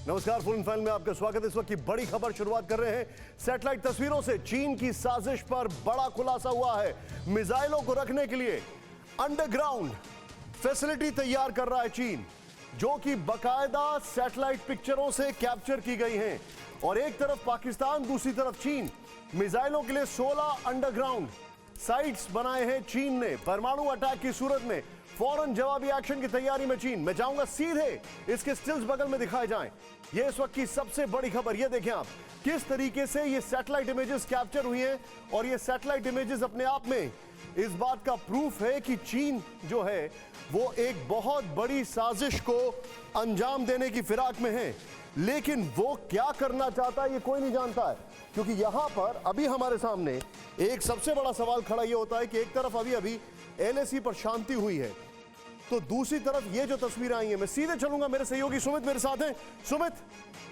नमस्कार, full and final में आपका स्वागत है। इस वक्त की बड़ी खबर शुरुआत कर रहे हैं सैटेलाइट तस्वीरों से। चीन की साजिश पर बड़ा खुलासा हुआ है। मिसाइलों को रखने के लिए अंडरग्राउंड फैसिलिटी तैयार कर रहा है चीन, जो कि बाकायदा सैटेलाइट पिक्चरों से कैप्चर की गई हैं। और एक तरफ पाकिस्तान, दूसरी तरफ चीन। मिसाइलों के लिए 16 अंडरग्राउंड साइट्स बनाए हैं चीन ने। परमाणु अटैक की सूरत में फौरन जवाबी एक्शन की तैयारी में चीन। मैं चाहूंगा सीधे इसके स्टिल्स बगल में दिखाए जाएं। ये इस वक्त की सबसे बड़ी खबर। ये देखें आप किस तरीके से ये सैटेलाइट इमेजेस कैप्चर हुई हैं। और ये सैटेलाइट इमेजेस अपने आप में इस बात का प्रूफ है कि चीन जो है वो एक बहुत बड़ी साजिश को अंजाम देने की फिराक में है। लेकिन वो क्या करना चाहता है ये कोई नहीं जानता है, क्योंकि यहां पर अभी हमारे सामने एक सबसे बड़ा सवाल खड़ा ये होता है कि एक तरफ अभी LAC पर शांति हुई है, तो दूसरी तरफ ये जो तस्वीरें आई हैं। मैं सीधे चलूंगा, मेरे सहयोगी सुमित मेरे साथ हैं। सुमित,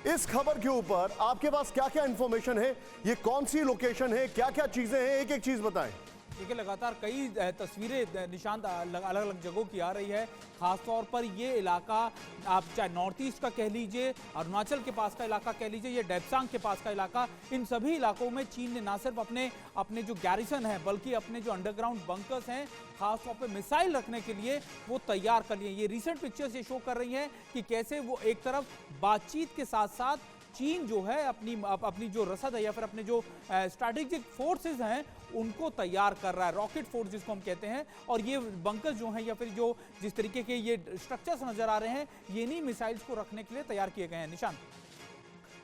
इस खबर के ऊपर आपके पास क्या क्या इंफॉर्मेशन है? ये कौन सी लोकेशन है, क्या क्या चीजें हैं, एक एक चीज बताएं। देखिए, लगातार कई तस्वीरें निशांत अलग अलग जगहों की आ रही है। खासतौर पर ये इलाका आप चाहे नॉर्थ ईस्ट का कह लीजिए, अरुणाचल के पास का इलाका कह लीजिए, ये डेप्सांग के पास का इलाका, इन सभी इलाकों में चीन ने ना सिर्फ अपने जो गैरिसन है बल्कि अपने जो अंडरग्राउंड बंकर्स हैं खासतौर पर मिसाइल रखने के लिए वो तैयार कर लिए। ये रिसेंट पिक्चर्स ये शो कर रही हैं कि कैसे वो एक तरफ बातचीत के साथ साथ चीन जो है अपनी जो रसद है या फिर अपने जो स्ट्रैटेजिक फोर्सेस हैं उनको तैयार कर रहा है, रॉकेट फोर्स जिसको हम कहते हैं। और ये बंकर जो हैं या फिर जो जिस तरीके के ये स्ट्रक्चर्स नजर आ रहे हैं, ये नहीं मिसाइल्स को रखने के लिए तैयार किए गए हैं। निशांत,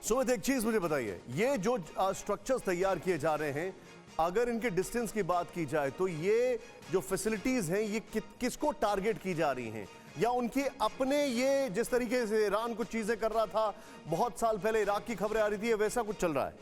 सुमित, एक चीज मुझे बताइए, ये जो स्ट्रक्चर्स तैयार किए जा रहे हैं, अगर इनके डिस्टेंस की बात की जाए तो ये जो फैसिलिटीज हैं ये किसको टारगेट की जा रही हैं, या उनके अपने, ये जिस तरीके से ईरान कुछ चीजें कर रहा था बहुत साल पहले, इराक की खबरें आ रही थी, वैसा कुछ चल रहा है?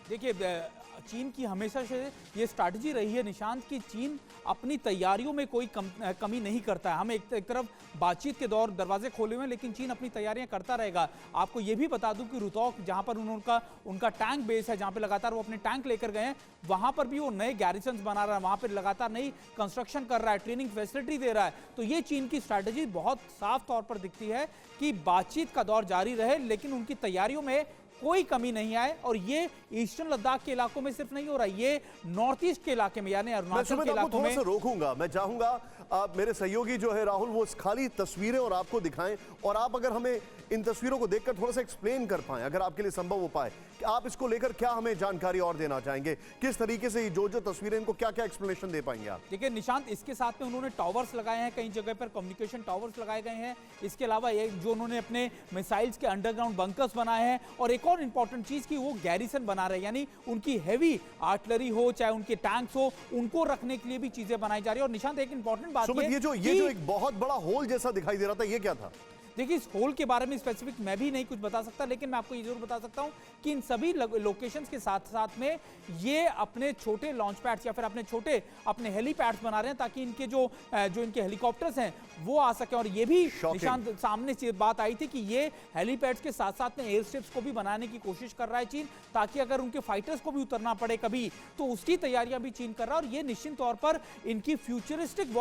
देखिए, चीन की हमेशा से ये स्ट्रैटेजी रही है निशांत कि चीन अपनी तैयारियों में कोई कमी नहीं करता है। हम एक तरफ बातचीत के दौर दरवाजे खोले हुए हैं, लेकिन चीन अपनी तैयारियां करता रहेगा। आपको ये भी बता दूं कि रुतौक, जहां पर उनका टैंक बेस है, जहां पे लगातार वो अपने टैंक लेकर गए हैं, वहां पर भी वो नए गैरिसन्स बना रहा है, वहां पर लगातार नई कंस्ट्रक्शन कर रहा है, ट्रेनिंग फैसिलिटी दे रहा है। तो ये चीन की स्ट्रैटेजी बहुत साफ तौर पर दिखती है कि बातचीत का दौर जारी रहे, लेकिन उनकी तैयारियों में कोई कमी नहीं आए। और ये ईस्टर्न लद्दाख के इलाकों में सिर्फ नहीं हो रहा, ये नॉर्थ ईस्ट के इलाके में यानी अरुणाचल के इलाकों में। रोकूंगा, मैं चाहूंगा आप मेरे सहयोगी जो है राहुल, वो खाली तस्वीरें और आपको दिखाएं, और आप अगर हमें इन तस्वीरों को देखकर थोड़ा सा एक्सप्लेन कर पाएं, अगर आपके लिए संभव हो पाए, कि आप इसको लेकर क्या हमें जानकारी और देना चाहेंगे, किस तरीके से जो तस्वीरें, इनको क्या क्या एक्सप्लेनेशन दे पाएंगे आप? देखिए निशांत, इसके साथ में उन्होंने टावर्स लगाए हैं, कई जगह पर कम्युनिकेशन टावर्स लगाए गए हैं। इसके अलावा एक जो उन्होंने अपने मिसाइल्स के अंडरग्राउंड बंकर्स बनाए हैं, और एक और इंपॉर्टेंट चीज की वो गैरिसन बना रहे हैं, यानी उनकी हैवी आर्टिलरी हो चाहे उनके टैंक्स हो, उनको रखने के लिए भी चीजें बनाई जा रही है। और निशांत, एक इंपॉर्टेंट बात ये जो एक बहुत बड़ा होल जैसा दिखाई दे रहा था, ये क्या था? देखिए, इस होल के बारे में स्पेसिफिक मैं भी नहीं कुछ बता सकता, लेकिन मैं आपको ये जरूर बता सकता हूं कि इन सभी लोकेशंस के साथ साथ में ये अपने छोटे लॉन्च पैड्स या फिर अपने हेलीपैड्स बना रहे हैं, ताकि इनके जो इनके हेलीकॉप्टर्स हैं वो आ सके। और ये भी निशांत सामने से बात आई थी कि ये हेलीपैड्स के साथ साथ में एयर स्ट्रिप्स को भी बनाने की कोशिश कर रहा है चीन, ताकि अगर उनके फाइटर्स को भी उतरना पड़े कभी, तो उसकी तैयारियां भी चीन कर रहा है। और ये निश्चित तौर पर इनकी फ्यूचरिस्टिक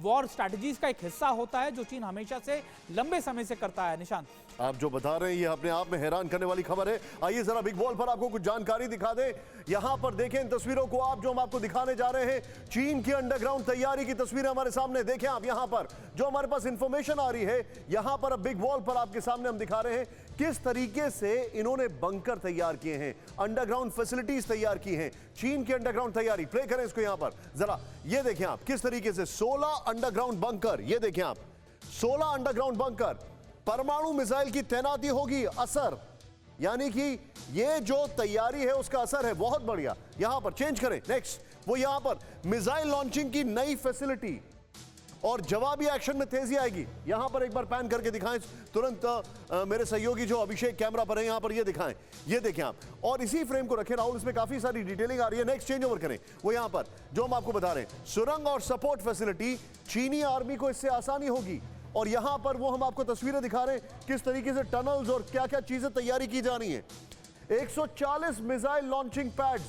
वॉर स्ट्रैटेजीज का एक हिस्सा होता है, जो चीन हमेशा से लंबे समय से करता है। निशांत, आप जो बता रहे हैं ये अपने आप में हैरान करने वाली खबर है। आइए जरा बिग वॉल पर आपको कुछ जानकारी दिखा दें। यहां पर देखें इन तस्वीरों को आप, जो हम आपको दिखाने जा रहे हैं, चीन की अंडरग्राउंड तैयारी की तस्वीरें हमारे सामने देखें आप। यहां पर जो हमारे पास इंफॉर्मेशन आ रही है, यहां पर अब बिग वॉल पर आपके सामने हम दिखा रहे हैं किस तरीके से इन्होंने बंकर तैयार किए हैं, अंडरग्राउंड फैसिलिटीज तैयार की हैं। चीन की अंडरग्राउंड तैयारी, प्ले करें इसको यहां पर जरा। ये देखें आप किस तरीके से 16 अंडरग्राउंड बंकर, ये देखें आप 16 अंडरग्राउंड बंकर, परमाणु मिसाइल की तैनाती होगी, असर, यानी कि ये जो तैयारी है उसका असर है। बहुत बढ़िया, यहां पर चेंज करें नेक्स्ट, वो यहां पर मिसाइल लॉन्चिंग की नई फैसिलिटी और जवाबी एक्शन में तेजी आएगी। यहां पर एक बार पैन करके दिखाएं तुरंत, मेरे सहयोगी जो अभिषेक कैमरा पर है यहां पर, ये दिखाएं, ये देखें आप, और इसी फ्रेम को रखें राहुल, इसमें काफी सारी डिटेलिंग आ रही है। नेक्स्ट चेंज ओवर करें, वो यहां पर जो हम आपको बता रहे हैं, सुरंग और सपोर्ट फैसिलिटी, चीनी आर्मी को इससे आसानी होगी। और यहां पर वो हम आपको तस्वीरें दिखा रहे हैं किस तरीके से टनल्स और क्या क्या चीजें तैयारी की जा रही हैं। 140 मिसाइल लॉन्चिंग पैड्स,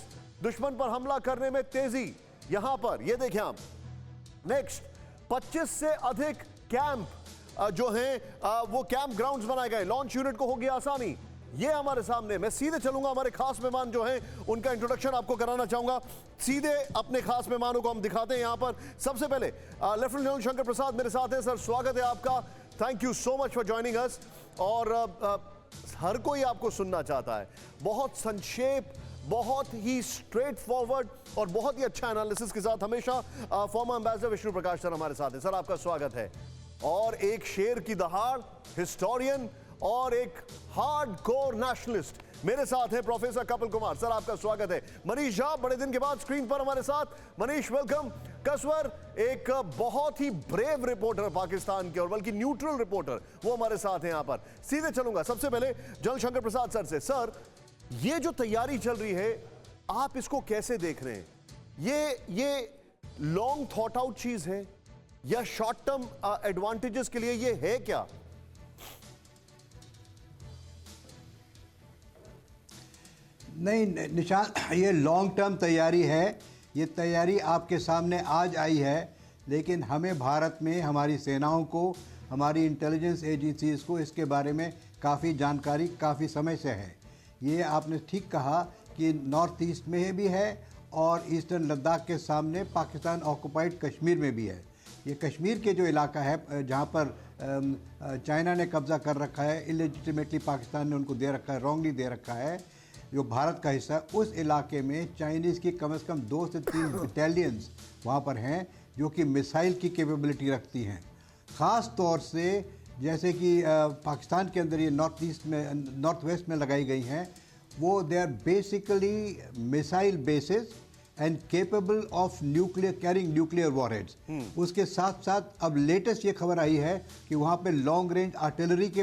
दुश्मन पर हमला करने में तेजी, यहां पर ये देखें आप। नेक्स्ट, 25 से अधिक कैंप जो हैं वो कैंप ग्राउंड्स बनाए गए, लॉन्च यूनिट को होगी आसानी। ये हमारे सामने, मैं सीधे चलूंगा, हमारे खास मेहमान जो हैं उनका इंट्रोडक्शन आपको कराना चाहूंगा। सीधे अपने खास मेहमानों को हम दिखाते हैं यहाँ पर। सबसे पहले लेफ्टिनेंट जनरल शंकर प्रसाद मेरे साथ हैं। सर स्वागत है आपका, thank you so much for joining us. और हर कोई आपको सुनना चाहता है, बहुत संक्षेप, बहुत ही स्ट्रेट फॉरवर्ड और बहुत ही अच्छा एनालिसिस के साथ हमेशा फॉर्मर एम्बेसडर विष्णु प्रकाश सर हमारे साथ हैं। सर आपका स्वागत है। और एक शेर की दहाड़, हिस्टोरियन और एक हार्डकोर नेशनलिस्ट मेरे साथ हैं प्रोफेसर कपिल कुमार। सर आपका स्वागत है। मनीष झा बड़े दिन के बाद स्क्रीन पर हमारे साथ। मनीष वेलकम। कसवर एक बहुत ही ब्रेव रिपोर्टर पाकिस्तान के, और बल्कि न्यूट्रल रिपोर्टर, वो हमारे साथ हैं यहां पर। सीधे चलूंगा सबसे पहले जनरल शंकर प्रसाद सर से। सर ये जो तैयारी चल रही है, आप इसको कैसे देख रहे हैं? ये लॉन्ग थॉट आउट चीज है या शॉर्ट टर्म एडवांटेजेस के लिए ये है क्या? नहीं निशान, ये लॉन्ग टर्म तैयारी है। ये तैयारी आपके सामने आज आई है, लेकिन हमें भारत में हमारी सेनाओं को, हमारी इंटेलिजेंस एजेंसीज को इसके बारे में काफ़ी जानकारी काफ़ी समय से है। ये आपने ठीक कहा कि नॉर्थ ईस्ट में भी है और ईस्टर्न लद्दाख के सामने पाकिस्तान ऑक्युपाइड कश्मीर में भी है। ये कश्मीर के जो इलाका है जहाँ पर चाइना ने कब्ज़ा कर रखा है, इलेजिटिमेटली पाकिस्तान ने उनको दे रखा है, रॉन्गली दे रखा है, जो भारत का हिस्सा, उस इलाके में चाइनीज़ की कम से कम 2 से 3 बटालियंस वहाँ पर हैं जो कि मिसाइल की कैपेबिलिटी रखती हैं। ख़ास तौर से जैसे कि पाकिस्तान के अंदर ये नॉर्थ ईस्ट में, नॉर्थ वेस्ट में लगाई गई हैं, वो they are basically missile bases and capable of nuclear, carrying nuclear warheads. उसके साथ साथ अब लेटेस्ट ये खबर आई है कि वहाँ पे लॉन्ग रेंज आर्टिलरी के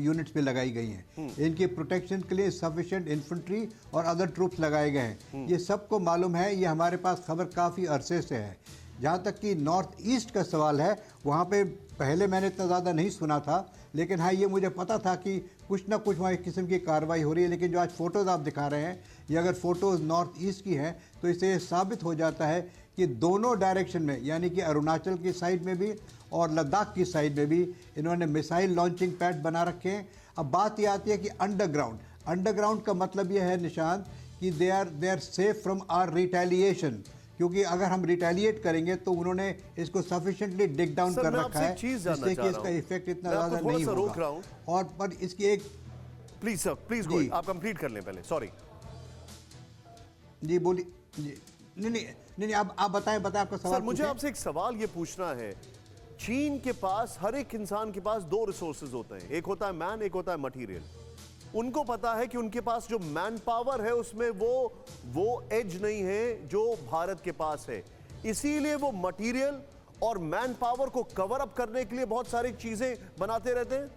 यूनिट्स पे लगाई गई हैं। इनके प्रोटेक्शन के लिए सफिशिएंट इन्फेंट्री और अदर ट्रूप्स लगाए गए हैं। ये सबको मालूम है, ये हमारे पास खबर काफ़ी अरसे से है। जहाँ तक कि नॉर्थ ईस्ट का सवाल है, वहाँ पे पहले मैंने इतना ज़्यादा नहीं सुना था, लेकिन हाँ ये मुझे पता था कि कुछ ना कुछ वहाँ एक किस्म की कार्रवाई हो रही है। लेकिन जो आज फ़ोटोज़ आप दिखा रहे हैं, ये अगर फ़ोटोज़ नॉर्थ ईस्ट की हैं तो इससे ये साबित हो जाता है कि दोनों डायरेक्शन में, यानी कि अरुणाचल की साइड में भी और लद्दाख की साइड में भी इन्होंने मिसाइल लॉन्चिंग पैड बना रखे हैं। अब बात ये आती है कि अंडरग्राउंड का मतलब ये है निशांत कि they are safe from our retaliation, क्योंकि अगर हम रिटेलिएट करेंगे तो उन्होंने इसको सफिशिएंटली डिग डाउन कर रखा है, जिससे कि इसका इफेक्ट इतना ज़्यादा नहीं होगा। और पर इसकी एक प्लीज सर, प्लीज गो, आप कंप्लीट कर लें पहले। सॉरी जी बोलिए। जी नहीं आप बताएं आपका सवाल। सर मुझे आपसे एक सवाल ये पूछना है। चीन के पास, हर एक इंसान के पास 2 रिसोर्सेज होते हैं, एक होता है मैन, एक होता है मटेरियल। उनको पता है कि उनके पास जो मैन पावर है उसमें वो एज नहीं है जो भारत के पास है, इसीलिए वो मटेरियल और मैन पावर को कवर अप करने के लिए बहुत सारी चीजें बनाते रहते हैं।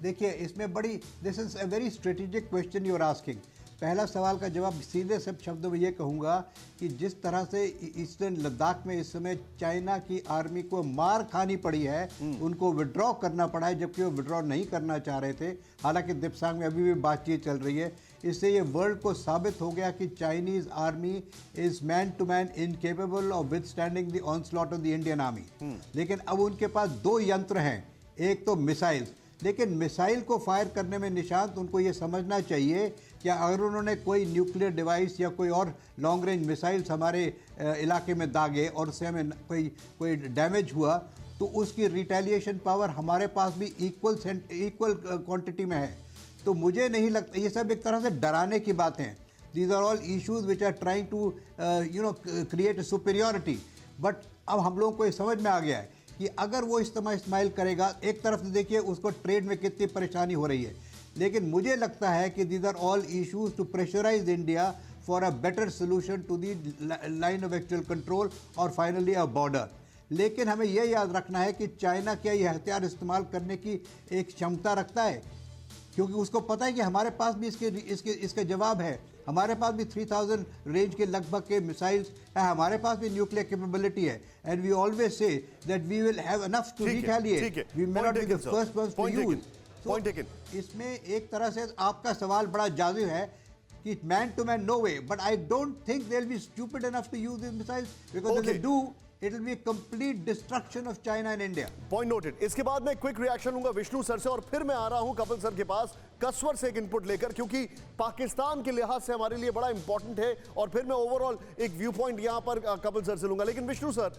देखिए इसमें बड़ी, this is a very strategic question you are asking. पहला सवाल का जवाब सीधे सब शब्दों में ये कहूँगा कि जिस तरह से ईस्टर्न लद्दाख में इस समय चाइना की आर्मी को मार खानी पड़ी है, उनको विड्रॉ करना पड़ा है, जबकि वो विड्रॉ नहीं करना चाह रहे थे। हालांकि दिप्सांग में अभी भी बातचीत चल रही है। इससे ये वर्ल्ड को साबित हो गया कि Chinese army is man to man incapable of withstanding the onslaught of the Indian army. लेकिन अब उनके पास 2 यंत्र हैं, एक तो मिसाइल्स, लेकिन मिसाइल को फायर करने में निशांत उनको ये समझना चाहिए कि अगर उन्होंने कोई न्यूक्लियर डिवाइस या कोई और लॉन्ग रेंज मिसाइल्स हमारे इलाके में दागे और उससे हमें कोई डैमेज हुआ, तो उसकी रिटेलिएशन पावर हमारे पास भी इक्वल क्वांटिटी में है। तो मुझे नहीं लगता, ये सब एक तरह से डराने की बातें हैं। These are all issues which are trying to create superiority. But अब हम लोगों को ये समझ में आ गया है कि अगर वो इस्तेमाल करेगा, एक तरफ से देखिए उसको ट्रेड में कितनी परेशानी हो रही है, लेकिन मुझे लगता है कि these are all issues to pressurise India for a better solution to the line of actual control और फाइनली अ बॉर्डर। लेकिन हमें यह याद रखना है कि चाइना क्या ये हथियार इस्तेमाल करने की एक क्षमता रखता है, क्योंकि उसको पता है कि हमारे पास भी इसके जवाब है। हमारे पास भी 3000 रेंज के लगभग के मिसाइल्स है, हमारे पास भी न्यूक्लियर कैपेबिलिटी है, and we always say that we will have enough to retaliate. We may not be the first ones to use. Point taken. इसमें एक तरह से आपका सवाल बड़ा जायज़ है कि man to man no way, but I don't think they'll be stupid enough to use these missiles, because if they do, It will be a complete destruction of China and India. Point noted. इसके बाद मैं quick reaction लूंगा Vishnu sir से और फिर मैं आ रहा हूं कपिल सर के पास कसवर से एक इनपुट लेकर, क्योंकि पाकिस्तान के लिहाज से हमारे लिए बड़ा इंपॉर्टेंट है और फिर मैं ओवरऑल एक व्यू पॉइंट यहां पर कपिल सर से लूंगा। लेकिन विष्णु सर,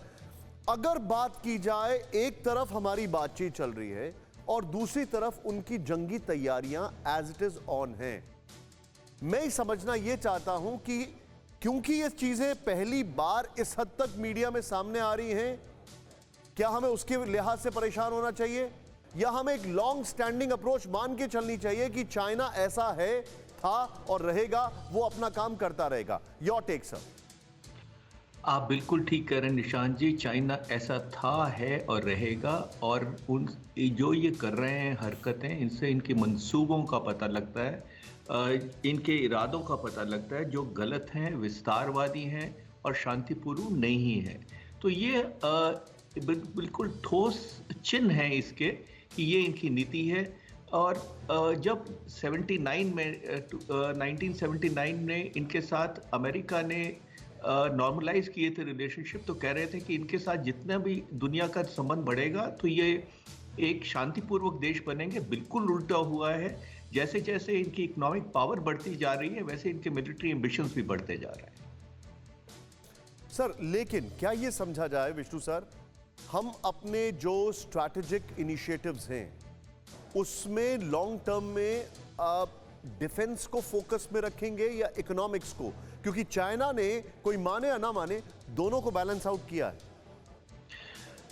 अगर बात की जाए, एक तरफ हमारी बातचीत चल रही है और दूसरी तरफ उनकी जंगी तैयारियां एज इट इज ऑन हैं। मैं समझना यह चाहता हूं कि क्योंकि ये चीजें पहली बार इस हद तक मीडिया में सामने आ रही हैं, क्या हमें उसके लिहाज से परेशान होना चाहिए या हमें एक लॉन्ग स्टैंडिंग अप्रोच मान के चलनी चाहिए कि चाइना ऐसा है, था और रहेगा, वो अपना काम करता रहेगा? Your take sir. आप बिल्कुल ठीक कह रहे हैं निशांत जी, चाइना ऐसा था, है और रहेगा। और उन जो ये कर रहे हैं हरकतें, इनसे इनके मंसूबों का पता लगता है, इनके इरादों का पता लगता है, जो गलत हैं, विस्तारवादी हैं और शांतिपूर्ण नहीं हैं। तो ये बिल्कुल ठोस चिन्ह है इसके कि ये इनकी नीति है। और जब 1979 में इनके साथ अमेरिका ने नॉर्मलाइज किए थे रिलेशनशिप, तो कह रहे थे कि इनके साथ जितना भी दुनिया का संबंध बढ़ेगा तो ये एक शांतिपूर्वक देश बनेंगे। बिल्कुल उल्टा हुआ है। जैसे जैसे इनकी इकोनॉमिक पावर बढ़ती जा रही है, वैसे इनके मिलिट्री एम्बिशंस भी बढ़ते जा रहे हैं। सर, लेकिन क्या ये समझा जाए विष्णु सर, हम अपने जो स्ट्रैटेजिक इनिशिएटिव्स हैं उसमें लॉन्ग टर्म में डिफेंस को फोकस में रखेंगे या इकोनॉमिक्स को? क्योंकि चाइना ने, कोई माने या ना माने, दोनों को बैलेंस आउट किया है।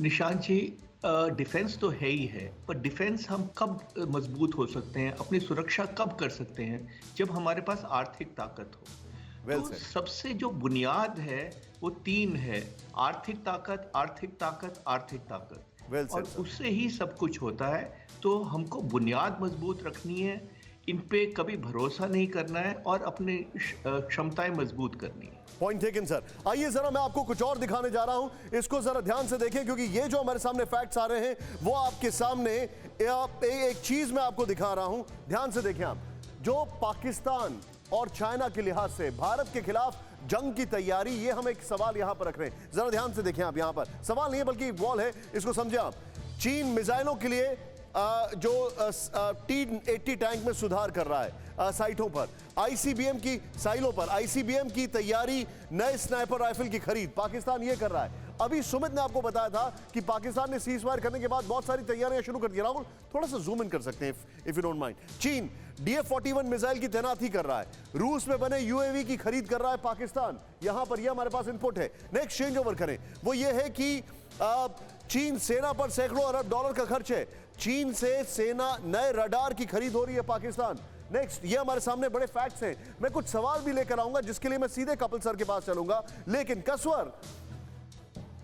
निशांत जी, डिफेंस तो है ही है, पर डिफेंस हम कब मजबूत हो सकते हैं, अपनी सुरक्षा कब कर सकते हैं? जब हमारे पास आर्थिक ताकत हो। तो सबसे जो बुनियाद है वो 3 है: आर्थिक ताकत, आर्थिक ताकत, आर्थिक ताकत। और उससे ही सब कुछ होता है। तो हमको बुनियाद मजबूत रखनी है, इन पे कभी भरोसा नहीं करना है और अपनी क्षमताएं मजबूत करनी है। Point taken sir. आइए जरा मैं आपको कुछ और दिखाने जा रहा हूं, इसको जरा ध्यान से देखें, क्योंकि ये जो हमारे सामने फैक्ट्स आ रहे हैं वो आपके सामने एक चीज मैं आपको दिखा रहा हूं, ध्यान से देखें आप। जो पाकिस्तान और चाइना के लिहाज से भारत के खिलाफ जंग की तैयारी, ये हम एक सवाल यहां पर रख रहे हैं। जरा ध्यान से देखें आप, यहां पर सवाल नहीं है बल्कि एक वॉल है, इसको समझे आप। चीन मिसाइलों के लिए जो T-80 टैंक में सुधार कर रहा है साइटों पर, आईसीबीएम की साइलों पर आईसीबीएम की तैयारी, नए स्नाइपर राइफल की खरीद पाकिस्तान ये कर रहा है। अभी सुमित ने आपको बताया था कि पाकिस्तान ने सीज फायर करने के बाद बहुत सारी तैयारियां शुरू कर दी। राहुल, थोड़ा सा जूम इन कर सकते हैं इफ यू डोंट माइंड। चीन DF-41 मिसाइल की तैनाती कर रहा है। रूस में बने UAV की खरीद कर रहा है पाकिस्तान। यहां पर यह हमारे पास इनपुट है। नेक्स्ट चेंज ओवर करें, वो ये है कि चीन सेना पर सैकड़ों अरब डॉलर का खर्च है। चीन से सेना नए रडार की खरीद हो रही है पाकिस्तान। नेक्स्ट, ये हमारे सामने बड़े फैक्ट्स हैं। मैं कुछ सवाल भी लेकर आऊंगा जिसके लिए मैं सीधे कपिल सर के पास चलूंगा। लेकिन कसवर,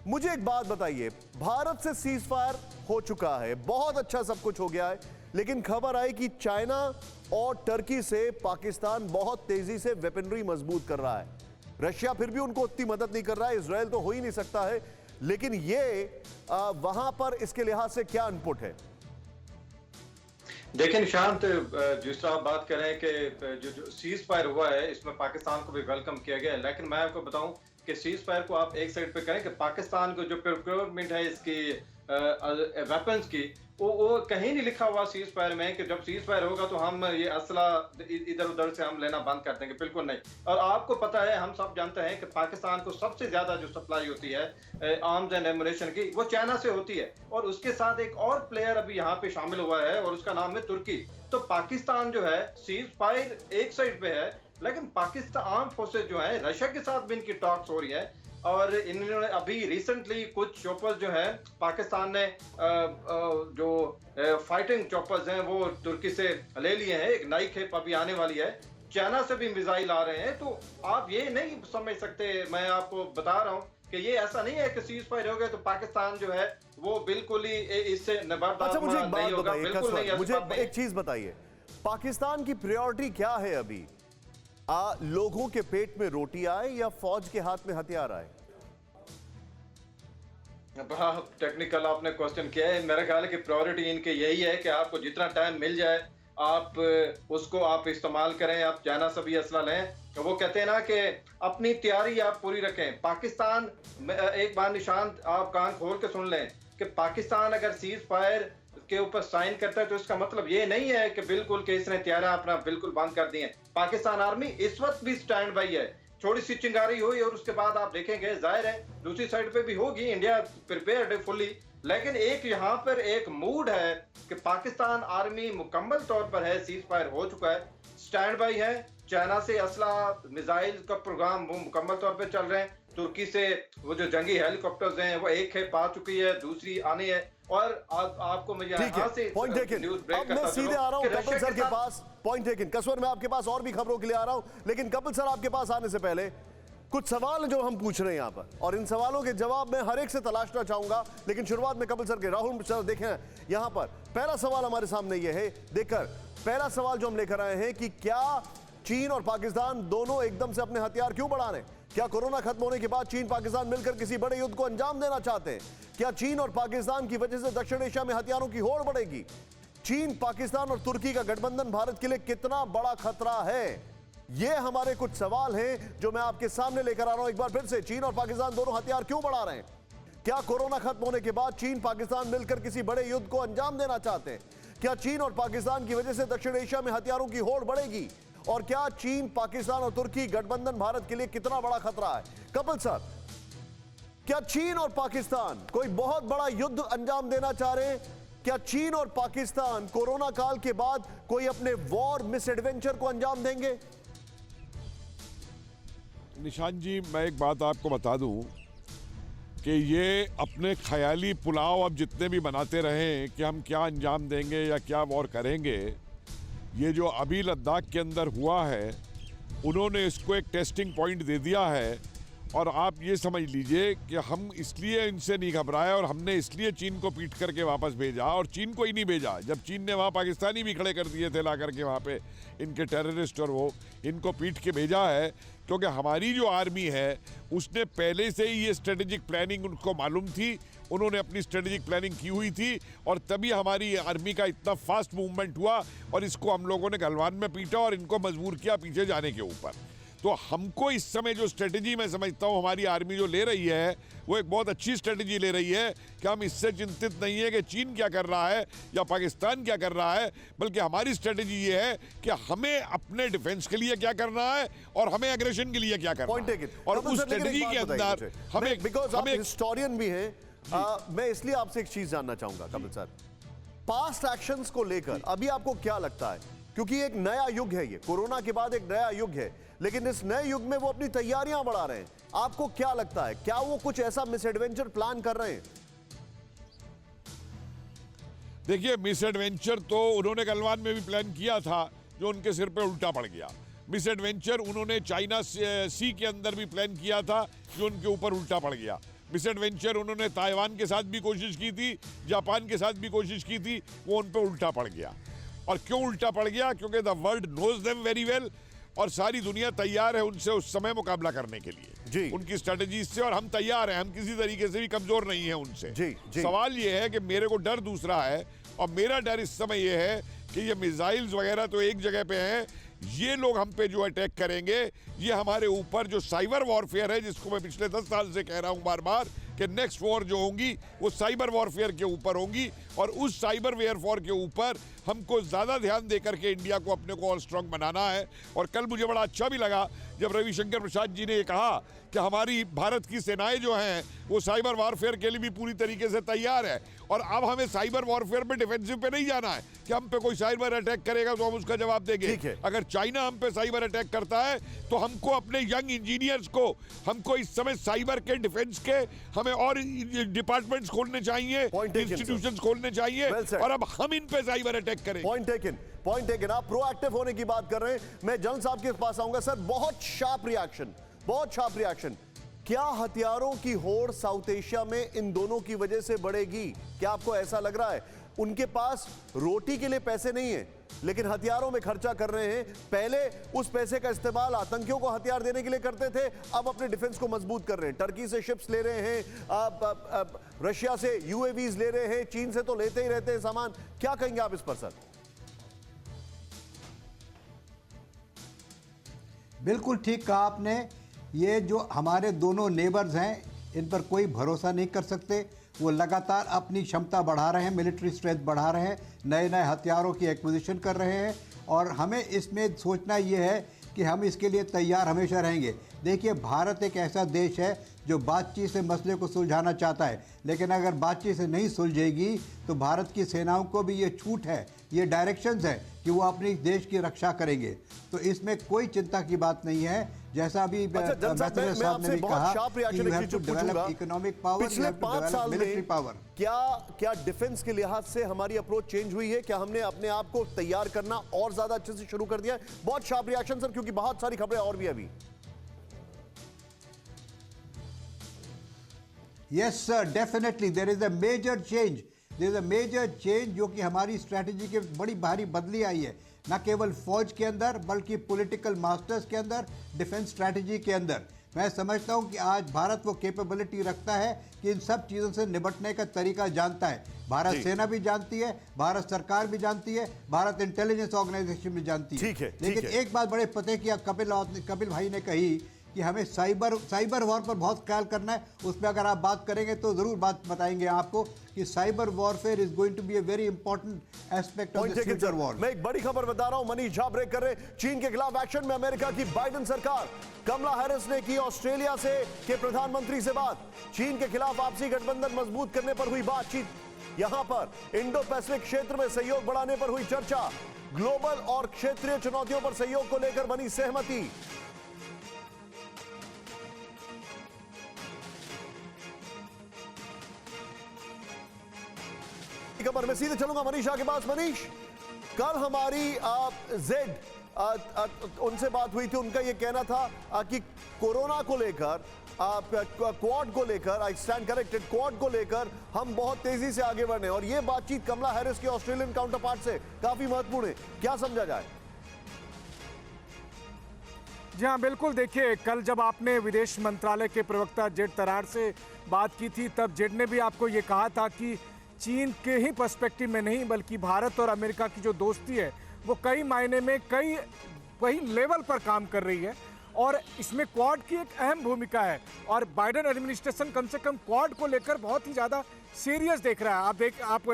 मुझे एक बात बताइए, भारत से सीज फायर हो चुका है, बहुत अच्छा सब कुछ हो गया है, लेकिन खबर आई कि चाइना और टर्की से पाकिस्तान बहुत तेजी से वेपनरी मजबूत कर रहा है। रशिया फिर भी उनको उतनी मदद नहीं कर रहा है, इजराइल तो हो ही नहीं सकता है, लेकिन ये वहां पर इसके लिहाज से क्या इनपुट है? देखिए निशांत, जिस तरह आप बात कर रहे हैं कि जो सीज फायर हुआ है इसमें पाकिस्तान को भी वेलकम किया गया है, लेकिन मैं आपको बताऊं कि सीज फायर को आप एक साइड पे करें कि पाकिस्तान को जो प्रोक्योरमेंट है इसकी वेपन्स की, वो कहीं नहीं लिखा हुआ सीज फायर में कि जब सीज फायर होगा तो हम ये असला इधर उधर से हम लेना बंद कर देंगे, बिल्कुल नहीं। और आपको पता है, हम सब जानते हैं कि पाकिस्तान को सबसे ज्यादा जो सप्लाई होती है आर्म्स एंड एमुनेशन की, वो चाइना से होती है। और उसके साथ एक और प्लेयर अभी यहाँ पे शामिल हुआ है और उसका नाम है तुर्की। तो पाकिस्तान जो है, सीज फायर एक साइड पे है, लेकिन पाकिस्तान आर्म फोर्सेज जो है, रशिया के साथ भी इनकी टॉक्स हो रही है। और इन्होंने अभी रिसेंटली कुछ चॉपर्स जो है पाकिस्तान ने जो फाइटिंग चॉपर्स हैं वो तुर्की से ले लिए हैं। एक नई खेप अभी आने वाली है। चाइना से भी मिसाइल आ रहे हैं। तो आप ये नहीं समझ सकते, मैं आपको बता रहा हूँ कि ये ऐसा नहीं है कि सीज फायर हो गया तो पाकिस्तान जो है वो बिल्कुल ही इससे निबर्दाश्त अच्छा, मुझे एक बात होगा। बताइए, बिल्कुल नहीं, मुझे एक चीज बताइए, पाकिस्तान की प्रायोरिटी क्या है अभी? लोगों के पेट में रोटी आए या फौज के हाथ में हथियार आए? बड़ा टेक्निकल आपने क्वेश्चन किया है। मेरा ख्याल है कि प्रायोरिटी इनके यही है कि आपको जितना टाइम मिल जाए आप उसको आप इस्तेमाल करें, आप चाइना से भी असला लें। तो वो कहते हैं ना कि अपनी तैयारी आप पूरी रखें। पाकिस्तान, एक बार निशांत आप कान खोल के सुन लें कि पाकिस्तान अगर सीज फायर के ऊपर साइन करता है तो इसका मतलब ये नहीं है कि बिल्कुल कि इसने तैयारी अपना बिल्कुल बंद कर दी है। पाकिस्तान आर्मी इस वक्त भी स्टैंड बाई है। थोड़ी सी चिंगारी हुई और उसके बाद आप देखेंगे, जाहिर है दूसरी साइड पे भी होगी, इंडिया प्रिपेयर्ड है फुल्ली, लेकिन एक यहाँ पर एक मूड है कि पाकिस्तान आर्मी मुकम्मल तौर पर है, सीज फायर हो चुका है, स्टैंड बाई है। चाइना से असला मिसाइल का प्रोग्राम वो मुकम्मल तौर पर चल रहे हैं। तुर्की से वो जो जंगी हेलीकॉप्टर्स हैं वो एक खेप आ चुकी है, दूसरी आनी है। और आपको मैं यहाँ से पॉइंट टेकन। अब मैं सीधे आ रहा हूँ कपिल सर के पास। Point taken. कसवर, मैं आपके पास और भी खबरों के लिए आ रहा हूँ, लेकिन कपिल सर आपके पास आने से पहले कुछ सवाल जो हम पूछ रहे हैं यहाँ पर, और इन सवालों के जवाब मैं हर एक से तलाशना चाहूंगा, लेकिन शुरुआत में कपिल सर के। राहुल सर देखें यहाँ पर पहला सवाल हमारे सामने ये है, देखकर पहला सवाल जो हम लेकर आए हैं कि क्या चीन और पाकिस्तान दोनों एकदम से अपने हथियार क्यों बढ़ा रहे हैं? क्या कोरोना खत्म होने के बाद चीन पाकिस्तान मिलकर किसी बड़े युद्ध को अंजाम देना चाहते हैं? क्या चीन और पाकिस्तान की वजह से दक्षिण एशिया में हथियारों की होड़ बढ़ेगी? चीन, पाकिस्तान और तुर्की का गठबंधन भारत के लिए कितना बड़ा खतरा है? ये हमारे कुछ सवाल हैं जो मैं आपके सामने लेकर आ रहा हूं। एक बार फिर से, चीन और पाकिस्तान दोनों हथियार क्यों बढ़ा रहे हैं? क्या कोरोना खत्म होने के बाद चीन पाकिस्तान मिलकर किसी बड़े युद्ध को अंजाम देना चाहते हैं? क्या चीन और पाकिस्तान की वजह से दक्षिण एशिया में हथियारों की होड़ बढ़ेगी? और क्या चीन, पाकिस्तान और तुर्की गठबंधन भारत के लिए कितना बड़ा खतरा है? कपिल सर, क्या चीन और पाकिस्तान कोई बहुत बड़ा युद्ध अंजाम देना चाह रहे हैं? क्या चीन और पाकिस्तान कोरोना काल के बाद कोई अपने वॉर मिस एडवेंचर को अंजाम देंगे? निशांत जी, मैं एक बात आपको बता दूं कि ये अपने ख्याली पुलाव अब जितने भी बनाते रहें कि हम क्या अंजाम देंगे या क्या वॉर करेंगे, ये जो अभी लद्दाख के अंदर हुआ है, उन्होंने इसको एक टेस्टिंग पॉइंट दे दिया है। और आप ये समझ लीजिए कि हम इसलिए इनसे नहीं घबराए और हमने इसलिए चीन को पीट करके वापस भेजा, और चीन को ही नहीं भेजा जब चीन ने वहाँ पाकिस्तानी भी खड़े कर दिए थे ला करके वहाँ पे इनके टेररिस्ट, और वो इनको पीट के भेजा है क्योंकि हमारी जो आर्मी है उसने पहले से ही ये स्ट्रेटेजिक प्लानिंग उनको मालूम थी, उन्होंने अपनी स्ट्रेटेजिक प्लानिंग की हुई थी, और तभी हमारी आर्मी का इतना फास्ट मूवमेंट हुआ और इसको हम लोगों ने गलवान में पीटा और इनको मजबूर किया पीछे जाने के ऊपर। तो हमको इस समय जो स्ट्रेटजी मैं समझता हूँ हमारी आर्मी जो ले रही है वो एक बहुत अच्छी स्ट्रेटजी ले रही है कि हम इससे चिंतित नहीं है कि चीन क्या कर रहा है या पाकिस्तान क्या कर रहा है, बल्कि हमारी स्ट्रेटजी ये है कि हमें अपने डिफेंस के लिए क्या करना है और हमें एग्रेशन के लिए क्या करना है। और उस स्ट्रेटजी के अंदर हमें, बिकॉज़ आप हिस्टोरियन भी हैं, मैं इसलिए आपसे एक चीज जानना चाहूंगा कपिल सर, पास्ट एक्शंस को लेकर अभी आपको क्या लगता है? क्योंकि एक नया युग है, ये कोरोना के बाद एक नया युग है, लेकिन इस नए युग में वो अपनी तैयारियां बढ़ा रहे हैं। आपको क्या लगता है, क्या वो कुछ ऐसा मिस एडवेंचर प्लान कर रहे हैं? देखिए, मिस एडवेंचर तो उन्होंने गलवान में भी प्लान किया था जो उनके सिर पे उल्टा पड़ गया। मिस एडवेंचर उन्होंने चाइना सी के अंदर भी प्लान किया था जो उनके ऊपर उल्टा पड़ गया। मिस एडवेंचर उन्होंने ताइवान के साथ भी कोशिश की थी, जापान के साथ भी कोशिश की थी, वो उन पे उल्टा पड़ गया। और क्यों उल्टा पड़ गया? क्योंकि the world knows them very well, और सारी दुनिया तैयार है उनसे उस समय मुकाबला करने के लिए उनकी स्ट्रेटजी से, और हम तैयार हैं, हम किसी तरीके से भी कमजोर नहीं है उनसे। सवाल ये है कि मेरे को डर दूसरा है, और मेरा डर इस समय ये है कि ये मिसाइल्स वगैरह तो एक जगह पे हैं, ये लोग हम पे जो अटैक करेंगे, ये हमारे ऊपर जो साइबर वॉरफेयर है, जिसको मैं पिछले 10 साल से कह रहा हूं बार बार कि नेक्स्ट वॉर जो होंगी वो साइबर वॉरफेयर के ऊपर होंगी, और उस साइबर वॉरफेयर के ऊपर हमको ज़्यादा ध्यान देकर के इंडिया को अपने को और स्ट्रांग बनाना है। और कल मुझे बड़ा अच्छा भी लगा जब रविशंकर प्रसाद जी ने ये कहा कि हमारी भारत की सेनाएं जो हैं वो साइबर वॉरफेयर के लिए भी पूरी तरीके से तैयार है, और अब हमें साइबर वॉरफेयर पे डिफेंसिव पे नहीं जाना है कि हम पे कोई साइबर अटैक करेगा तो हम उसका जवाब देंगे। अगर चाइना हम पे साइबर अटैक करता है तो हमको अपने यंग इंजीनियर्स को, हमको इस समय साइबर के डिफेंस के हमें और डिपार्टमेंट्स खोलने चाहिए, इंस्टीट्यूशंस खोलने चाहिए, और अब हम इन पे साइबर अटैक करें। Point taken. आप प्रोएक्टिव होने की बात कर रहे हैं। मैं जनरल साहब के पास आऊंगा। सर, बहुत शार्प रिएक्शन। क्या हथियारों की होड़ साउथ एशिया में इन दोनों की वजह से बढ़ेगी? क्या आपको ऐसा लग रहा है? उनके पास रोटी के लिए पैसे नहीं है, लेकिन हथियारों में खर्चा कर रहे हैं। पहले उस पैसे का इस्तेमाल आतंकियों को हथियार देने के लिए करते थे, अब अपने डिफेंस को मजबूत कर रहे हैं। टर्की से शिप्स ले रहे हैं, रशिया से यूएवीज ले रहे हैं, चीन से तो लेते ही रहते हैं सामान। क्या कहेंगे आप इस पर सर? बिल्कुल ठीक कहा आपने। ये जो हमारे दोनों नेबर्स हैं, इन पर कोई भरोसा नहीं कर सकते। वो लगातार अपनी क्षमता बढ़ा रहे हैं, मिलिट्री स्ट्रेंथ बढ़ा रहे हैं, नए नए हथियारों की एक्विजिशन कर रहे हैं, और हमें इसमें सोचना ये है कि हम इसके लिए तैयार हमेशा रहेंगे। देखिए, भारत एक ऐसा देश है जो बातचीत से मसले को सुलझाना चाहता है, लेकिन अगर बातचीत से नहीं सुलझेगी तो भारत की सेनाओं को भी ये छूट है, ये डायरेक्शंस है कि वो अपनी देश की रक्षा करेंगे। तो इसमें कोई चिंता की बात नहीं है। जैसा अभी मैं आपसे बहुत शार्प रिएक्शन एक चीज पूछूंगा, इकोनॉमिक पावर, पिछले 5 साल मिलिट्री में पावर, क्या डिफेंस के लिहाज से हमारी अप्रोच चेंज हुई है? क्या हमने अपने आप को तैयार करना और ज्यादा अच्छे से शुरू कर दिया है? बहुत शार्प रिएक्शन सर, क्योंकि बहुत सारी खबरें और भी अभी। Yes sir, definitely there is a major change, there is a major change जो कि हमारी स्ट्रैटेजी के बड़ी भारी बदली आई है, न केवल फौज के अंदर बल्कि पॉलिटिकल मास्टर्स के अंदर, डिफेंस स्ट्रैटेजी के अंदर। मैं समझता हूं कि आज भारत वो कैपेबिलिटी रखता है कि इन सब चीज़ों से निपटने का तरीका जानता है। भारत सेना भी जानती है, भारत सरकार भी जानती है, भारत इंटेलिजेंस ऑर्गेनाइजेशन भी जानती है। लेकिन एक बात बड़े पते की कपिल भाई ने कही कि हमें साइबर वॉर पर बहुत ख्याल करना है। उस पर अगर आप बात करेंगे तो ज़रूर बात बताएंगे आपको कि cyber warfare is going to be a very important aspect of the future war. मैं एक बड़ी खबर बता रहा हूं, मनीष झा ब्रेक कर रहे। चीन के खिलाफ एक्शन में अमेरिका की बाइडेन सरकार, कमला हैरिस ने की ऑस्ट्रेलिया के प्रधानमंत्री से बात। चीन के खिलाफ आपसी गठबंधन मजबूत करने पर हुई बातचीत। यहां पर इंडो पैसिफिक क्षेत्र में सहयोग बढ़ाने पर हुई चर्चा। ग्लोबल और क्षेत्रीय चुनौतियों पर सहयोग को लेकर बनी सहमति। खबर में सीधे चलूंगा मनीष के पास। मनीष, कल हमारी उनसे बात हुई थी, उनका यह कहना था कि कोरोना को लेकर, क्वाड को लेकर, आई स्टैंड करेक्टेड, क्वाड को लेकर हम बहुत तेजी से आगे बढ़ने, और यह बातचीत कमला हैरिस के ऑस्ट्रेलियन काउंटरपार्ट से काफी महत्वपूर्ण है। क्या समझा जाए? जी हाँ, बिल्कुल। देखिए, कल जब आपने विदेश मंत्रालय के प्रवक्ता जेड तरार से बात की थी, तब जेड ने भी आपको ये कहा था कि चीन के ही पर्सपेक्टिव में नहीं बल्कि भारत और अमेरिका की जो दोस्ती है वो कई मायने में कई लेवल पर काम कर रही है, और इसमें क्वाड की एक अहम भूमिका है। और बाइडेन एडमिनिस्ट्रेशन कम से कम क्वाड को लेकर बहुत ही ज़्यादा सीरियस देख रहा है। आप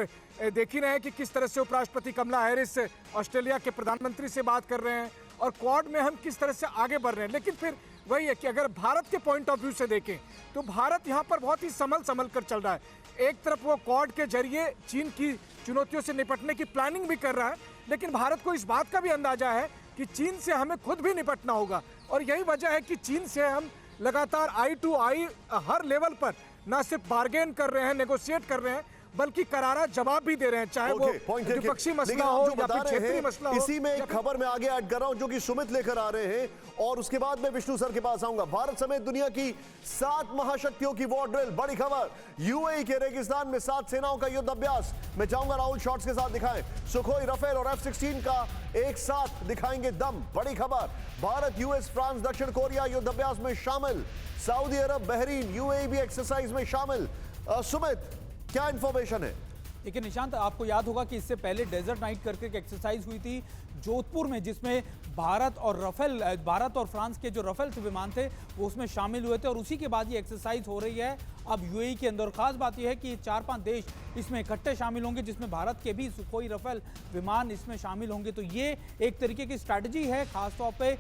देख ही रहे हैं कि किस तरह से उपराष्ट्रपति कमला हैरिस ऑस्ट्रेलिया के प्रधानमंत्री से बात कर रहे हैं, और क्वाड में हम किस तरह से आगे बढ़ रहे हैं। लेकिन फिर वही है कि अगर भारत के पॉइंट ऑफ व्यू से देखें तो भारत यहाँ पर बहुत ही संभल कर चल रहा है। एक तरफ वो क्वाड के जरिए चीन की चुनौतियों से निपटने की प्लानिंग भी कर रहा है, लेकिन भारत को इस बात का भी अंदाजा है कि चीन से हमें खुद भी निपटना होगा, और यही वजह है कि चीन से हम लगातार आई टू आई हर लेवल पर न सिर्फ बार्गेन कर रहे हैं, नेगोशिएट कर रहे हैं, बल्कि करारा जवाब भी दे रहे हैं, चाहे वो द्विपक्षीय मसला हो या फिर क्षेत्रीय मसला हो। इसी में एक खबर में आगे ऐड कर रहा हूं जो कि सुमित लेकर आ रहे हैं, और उसके बाद मैं विष्णु सर के पास आऊंगा। भारत समेत दुनिया की 7 महाशक्तियों की वॉर ड्रिल, बड़ी खबर। यूएई के रेगिस्तान में 7 सेनाओं का युद्ध अभ्यास। मैं चाहूंगा राहुल शॉट्स के साथ दिखाएं। सुखोई, राफेल और F-16 का एक साथ दिखाएंगे दम, बड़ी खबर। भारत, यूएस, फ्रांस, दक्षिण कोरिया युद्ध अभ्यास में शामिल। सऊदी अरब, बहरीन, यूएई भी एक्सरसाइज में शामिल। सुमित, क्या इंफॉर्मेशन है? देखिए निशांत, आपको याद होगा कि इससे पहले डेजर्ट नाइट करके एक एक्सरसाइज हुई थी जोधपुर में, जिसमें भारत और फ्रांस के जो राफेल विमान थे वो उसमें शामिल हुए थे, और उसी के बाद ये एक्सरसाइज हो रही है अब यूएई के अंदर। खास बात यह है कि 4-5 देश इसमें इकट्ठे शामिल होंगे, जिसमें भारत के भी सुखोई राफेल विमान इसमें शामिल होंगे। तो ये एक तरीके की स्ट्रैटेजी है, खासतौर पे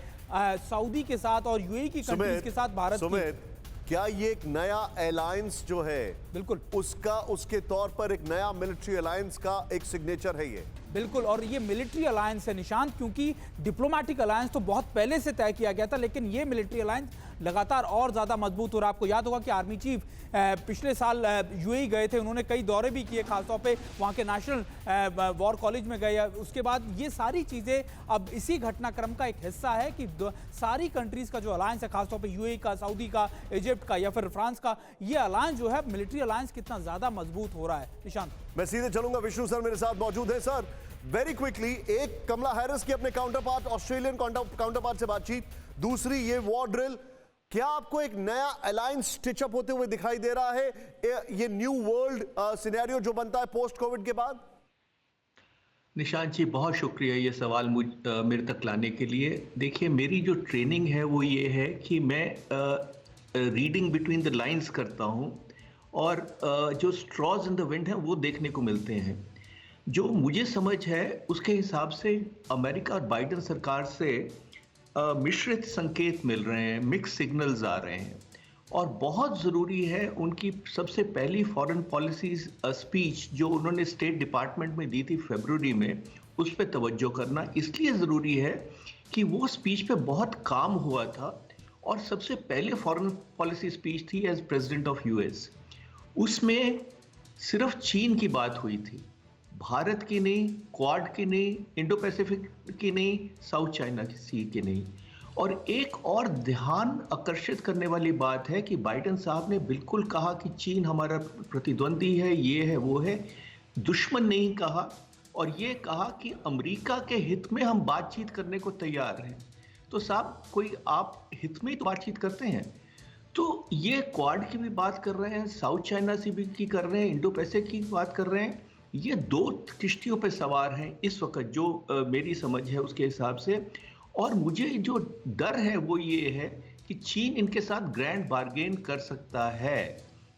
सऊदी के साथ और यूएई की कंट्रीज के साथ भारत की। क्या ये एक नया अलायंस जो है, बिल्कुल उसके तौर पर एक नया मिलिट्री अलायंस का एक सिग्नेचर है ये? बिल्कुल, और ये मिलिट्री अलायंस है निशांत, क्योंकि डिप्लोमेटिक अलायंस तो बहुत पहले से तय किया गया था, लेकिन ये मिलिट्री अलायंस लगातार और ज़्यादा मजबूत हो रहा है। आपको याद होगा कि आर्मी चीफ पिछले साल यूएई गए थे, उन्होंने कई दौरे भी किए, खासतौर पे वहाँ के नेशनल वॉर कॉलेज में गए। उसके बाद ये सारी चीज़ें अब इसी घटनाक्रम का एक हिस्सा है कि सारी कंट्रीज़ का जो अलायंस है, खासतौर पे यूएई का, सऊदी का, इजिप्ट का या फिर फ्रांस का, ये अलायंस जो है मिलिट्री अलायंस कितना ज़्यादा मजबूत हो रहा है। निशांत, मैं सीधे चलूंगा, विष्णु सर मेरे साथ मौजूद है। सर, वेरी क्विकली, एक कमला हैरिस की अपने काउंटरपार्ट, ऑस्ट्रेलियन काउंटरपार्ट से बातचीत, दूसरी ये वॉर ड्रिल, क्या आपको एक नया अलायंस स्टिचअप होते हुए दिखाई दे रहा है, ये न्यू वर्ल्ड सिनेरियो जो बनता है पोस्ट कोविड के बाद? निशांत जी, बहुत शुक्रिया ये सवाल मेरे तक लाने के लिए। देखिए, मेरी जो ट्रेनिंग है वो ये है कि मैं रीडिंग बिटवीन द लाइंस करता हूँ और जो स्ट्रॉज इन द विंड है वो देखने को मिलते हैं। जो मुझे समझ है उसके हिसाब से अमेरिका और बाइडेन सरकार से मिश्रित संकेत मिल रहे हैं, मिक्स सिग्नल्स आ रहे हैं और बहुत ज़रूरी है उनकी सबसे पहली फॉरेन पॉलिसी स्पीच जो उन्होंने स्टेट डिपार्टमेंट में दी थी फरवरी में, उस पर तवज्जो करना इसलिए ज़रूरी है कि वो स्पीच पे बहुत काम हुआ था और सबसे पहले फॉरेन पॉलिसी स्पीच थी एज प्रेसिडेंट ऑफ यूएस। उसमें सिर्फ चीन की बात हुई थी, भारत की नहीं, क्वाड की नहीं, इंडो पैसिफिक की नहीं, साउथ चाइना सी की नहीं। और एक और ध्यान आकर्षित करने वाली बात है कि बाइडेन साहब ने बिल्कुल कहा कि चीन हमारा प्रतिद्वंदी है, ये है वो है, दुश्मन नहीं कहा और ये कहा कि अमेरिका के हित में हम बातचीत करने को तैयार हैं। तो साहब, कोई आप हित में ही तो बातचीत करते हैं, तो ये क्वाड की भी बात कर रहे हैं, साउथ चाइना सी भी की कर रहे हैं, इंडो पैसिफिक की बात कर रहे हैं। ये दो किश्तियों पे सवार हैं इस वक्त, जो मेरी समझ है उसके हिसाब से। और मुझे जो डर है वो ये है कि चीन इनके साथ ग्रैंड बार्गेन कर सकता है।